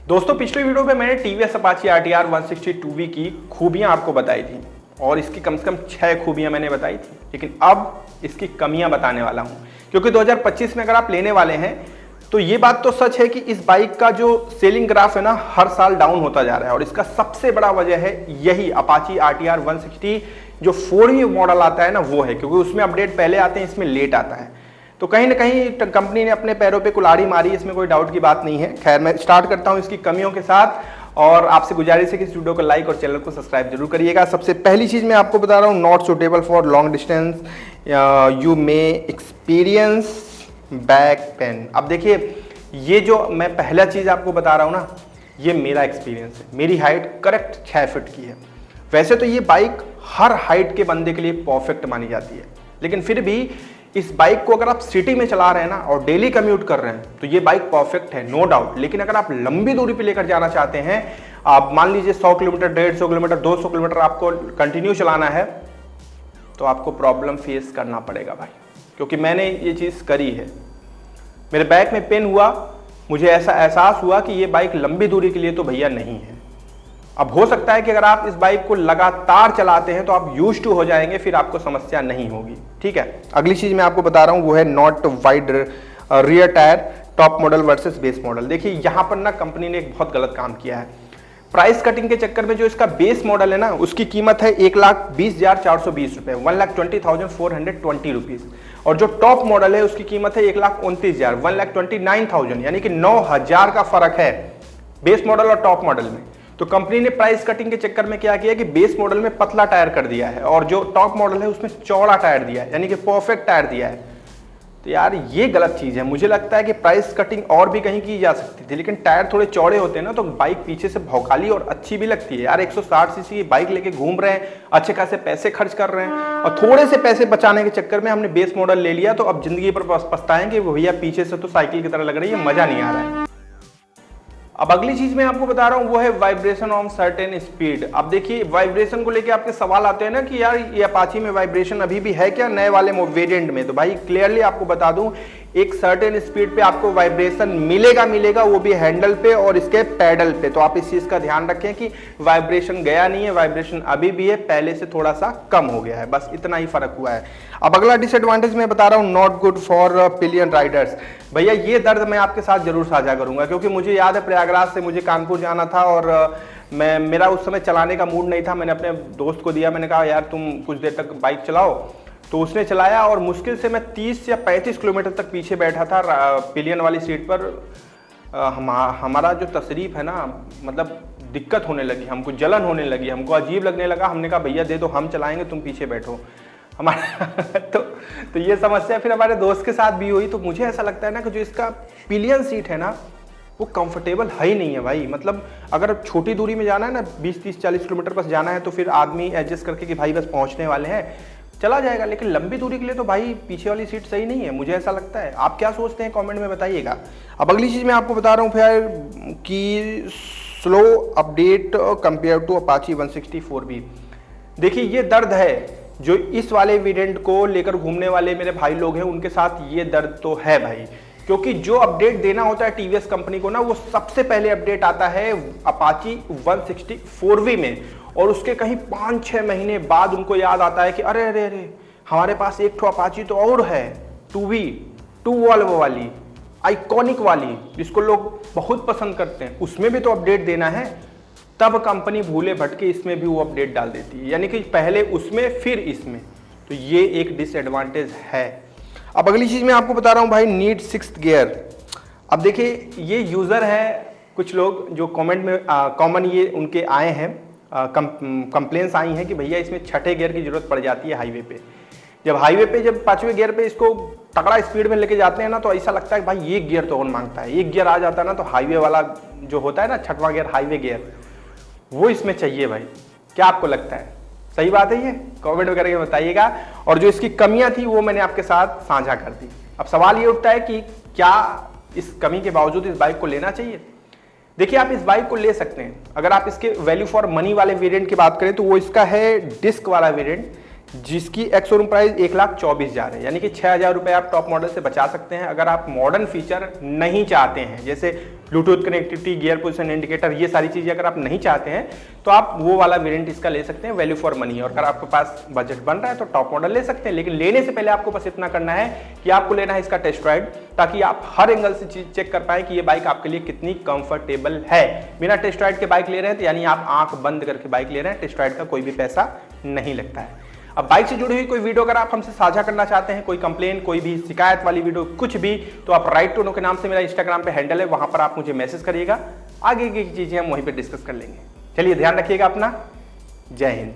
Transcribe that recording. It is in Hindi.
दोस्तों पिछले वीडियो में मैंने टीवीएस अपाची आरटीआर 160 की खूबियां आपको बताई थी और इसकी कम से कम 6 खूबियां मैंने बताई थी, लेकिन अब इसकी कमियां बताने वाला हूं। क्योंकि 2025 में अगर आप लेने वाले हैं तो ये बात तो सच है कि इस बाइक का जो सेलिंग ग्राफ है ना हर साल डाउन होता जा रहा है और इसका सबसे बड़ा वजह है यही अपाची आरटीआर 160 जो 4V मॉडल आता है ना वो है, क्योंकि उसमें अपडेट पहले आते हैं, इसमें लेट आता है। तो कहीं ना कहीं कंपनी ने अपने पैरों पे कुल्हाड़ी मारी, इसमें कोई डाउट की बात नहीं है। खैर मैं स्टार्ट करता हूं इसकी कमियों के साथ और आपसे गुजारिश है कि इस वीडियो को लाइक और चैनल को सब्सक्राइब जरूर करिएगा। सबसे पहली चीज मैं आपको बता रहा हूं, not suitable for long distance, you may experience back pain. अब देखिए ये जो मैं पहला चीज आपको बता रहा हूं ना, ये मेरा एक्सपीरियंस है। मेरी हाइट करेक्ट 6 फीट की है। वैसे तो ये बाइक हर हाइट के बंदे के लिए परफेक्ट मानी जाती है, लेकिन फिर भी इस बाइक को अगर आप सिटी में चला रहे हैं ना और डेली कम्यूट कर रहे हैं तो ये बाइक परफेक्ट है, नो डाउट। लेकिन अगर आप लंबी दूरी पे लेकर जाना चाहते हैं, आप मान लीजिए 100 किलोमीटर, 150 किलोमीटर, 200 किलोमीटर आपको कंटिन्यू चलाना है, तो आपको प्रॉब्लम फेस करना पड़ेगा भाई, क्योंकि मैंने ये चीज़ करी है। मेरे बैक में पेन हुआ, मुझे ऐसा एहसास हुआ कि ये बाइक लंबी दूरी के लिए तो भैया नहीं है। अब हो सकता है कि अगर आप इस बाइक को लगातार चलाते हैं तो आप यूज्ड टू हो जाएंगे, फिर आपको समस्या नहीं होगी। ठीक है, अगली चीज मैं आपको बता रहा हूं वो है not wide rear tyre, top model versus base model. देखिए यहां पर ना कंपनी ने एक बहुत गलत काम किया है। प्राइस कटिंग के चक्कर में जो इसका बेस मॉडल है ना उसकी कीमत है 1,20,420 रुपए, 1,20,420 रुपीज, और जो टॉप मॉडल है उसकी कीमत है 1,29,000, 1,29,000, यानी कि 9,000 का फर्क है बेस मॉडल और टॉप मॉडल में। तो कंपनी ने प्राइस कटिंग के चक्कर में क्या किया कि बेस मॉडल में पतला टायर कर दिया है और जो टॉप मॉडल है उसमें चौड़ा टायर दिया है, यानी कि परफेक्ट टायर दिया है। तो यार ये गलत चीज है। मुझे लगता है कि प्राइस कटिंग और भी कहीं की जा सकती थी, लेकिन टायर थोड़े चौड़े होते हैं ना तो बाइक पीछे से भौकाली और अच्छी भी लगती है। यार 160 सीसी की बाइक लेके घूम रहे हैं, अच्छे खासे पैसे खर्च कर रहे हैं और थोड़े से पैसे बचाने के चक्कर में हमने बेस मॉडल ले लिया, तो अब जिंदगी पर पछताएंगे भैया पीछे से तो साइकिल की तरह लग रही है, मजा नहीं आ रहा है। अब अगली चीज मैं आपको बता रहा हूं वो है वाइब्रेशन ऑन सर्टेन स्पीड। अब देखिए वाइब्रेशन को लेके आपके सवाल आते हैं ना कि यार ये अपाची में वाइब्रेशन अभी भी है क्या नए वाले वेरिएंट में। तो भाई क्लियरली आपको बता दूं, एक सर्टेन स्पीड पे आपको वाइब्रेशन मिलेगा, वो भी हैंडल पे और इसके पैडल पे। तो आप इस चीज का ध्यान रखें कि वाइब्रेशन गया नहीं है, वाइब्रेशन अभी भी है, पहले से थोड़ा सा कम हो गया है, बस इतना ही फर्क हुआ है। अब अगला डिसएडवांटेज मैं बता रहा हूँ, not good for pillion Riders. भैया ये दर्द मैं आपके साथ जरूर साझा करूंगा, क्योंकि मुझे याद है प्रयागराज से मुझे कानपुर जाना था और मेरा उस समय चलाने का मूड नहीं था। मैंने अपने दोस्त को दिया, मैंने कहा यार तुम कुछ देर तक बाइक चलाओ, तो उसने चलाया और मुश्किल से मैं 30 या 35 किलोमीटर तक पीछे बैठा था पिलियन वाली सीट पर। हमारा जो तशरीफ है ना, मतलब दिक्कत होने लगी, हमको जलन होने लगी, हमको अजीब लगने लगा। हमने कहा भैया दे दो, हम चलाएंगे, तुम पीछे बैठो हमारा तो ये समस्या फिर हमारे दोस्त के साथ भी हुई। तो मुझे ऐसा लगता है ना कि जो इसका पिलियन सीट है ना वो कंफर्टेबल है ही नहीं है भाई। मतलब अगर छोटी दूरी में जाना है ना, 20, 30, 40 किलोमीटर बस जाना है तो फिर आदमी एडजस्ट करके कि भाई बस पहुंचने वाले हैं, चला जाएगा। लेकिन लंबी दूरी के लिए तो भाई पीछे वाली सीट सही नहीं है, मुझे ऐसा लगता है। आप क्या सोचते हैं कमेंट में बताइएगा। अब अगली चीज़ मैं आपको बता रहा हूँ फिर कि slow update compare to Apache 160 देखिए ये दर्द है जो इस वाले वेरिएंट को लेकर घूमने वाले मेरे भाई लोग हैं, उनके साथ ये दर्द तो है भाई। क्योंकि जो अपडेट देना होता है टीवीएस कंपनी को ना, वो सबसे पहले अपडेट आता है अपाची 160 में, और उसके कहीं 5-6 महीने बाद उनको याद आता है कि अरे अरे अरे हमारे पास एक ठो अपाची तो और है, 2V 2 वॉल्व वाली, आइकॉनिक वाली, जिसको लोग बहुत पसंद करते हैं, उसमें भी तो अपडेट देना है। तब कंपनी भूले भटके इसमें भी वो अपडेट डाल देती है, यानी कि पहले उसमें फिर इसमें। तो ये एक डिसएडवांटेज है। अब अगली चीज मैं आपको बता रहा हूं भाई, नीड 6th गियर। अब देखिए ये यूजर है कुछ लोग जो कमेंट में कॉमन ये उनके आए हैं, कंप्लेंट्स आई हैं कि भैया इसमें 6ठे गियर की जरूरत पड़ जाती है हाईवे पे। जब हाईवे पे जब 5वें गियर पे इसको तगड़ा स्पीड में लेके जाते हैं ना, तो ऐसा लगता है कि भाई एक गियर तो और मांगता है। एक गियर आ जाता है ना तो हाईवे वाला जो होता है ना 6वां गियर, हाईवे गियर, वो इसमें चाहिए भाई। क्या आपको लगता है, सही बात है ये? कमेंट में करके बताइएगा। और जो इसकी कमियां थी वो मैंने आपके साथ साझा कर दी। अब सवाल ये उठता है कि क्या इस कमी के बावजूद इस बाइक को लेना चाहिए? देखिए आप इस बाइक को ले सकते हैं। अगर आप इसके वैल्यू फॉर मनी वाले वेरिएंट की बात करें तो वो इसका है डिस्क वाला वेरिएंट, जिसकी एक्स शोरूम प्राइस 1,24,000 है, यानी कि 6,000 रुपये आप टॉप मॉडल से बचा सकते हैं अगर आप मॉडर्न फीचर नहीं चाहते हैं, जैसे Bluetooth connectivity, gear position indicator, ये सारी चीज़ें अगर आप नहीं चाहते हैं तो आप वो वाला वेरिएंट इसका ले सकते हैं, वैल्यू फॉर मनी। और अगर आपके पास बजट बन रहा है तो टॉप मॉडल ले सकते हैं, लेकिन लेने से पहले आपको बस इतना करना है कि आपको लेना है इसका टेस्ट राइड, ताकि आप हर एंगल से चीज चेक कर पाए कि ये बाइक आपके लिए कितनी कंफर्टेबल है। बिना टेस्ट राइड के बाइक ले रहे हैं तो यानी आप आंख बंद करके बाइक ले रहे हैं, टेस्ट राइड का कोई भी पैसा नहीं लगता है। अब बाइक से जुड़ी हुई कोई वीडियो अगर आप हमसे साझा करना चाहते हैं, कोई कंप्लेन, कोई भी शिकायत वाली वीडियो, कुछ भी, तो आप राइट टू नो के नाम से मेरा इंस्टाग्राम पे हैंडल है, वहां पर आप मुझे मैसेज करिएगा, आगे की चीजें हम वहीं पे डिस्कस कर लेंगे। चलिए ध्यान रखिएगा अपना, जय हिंद।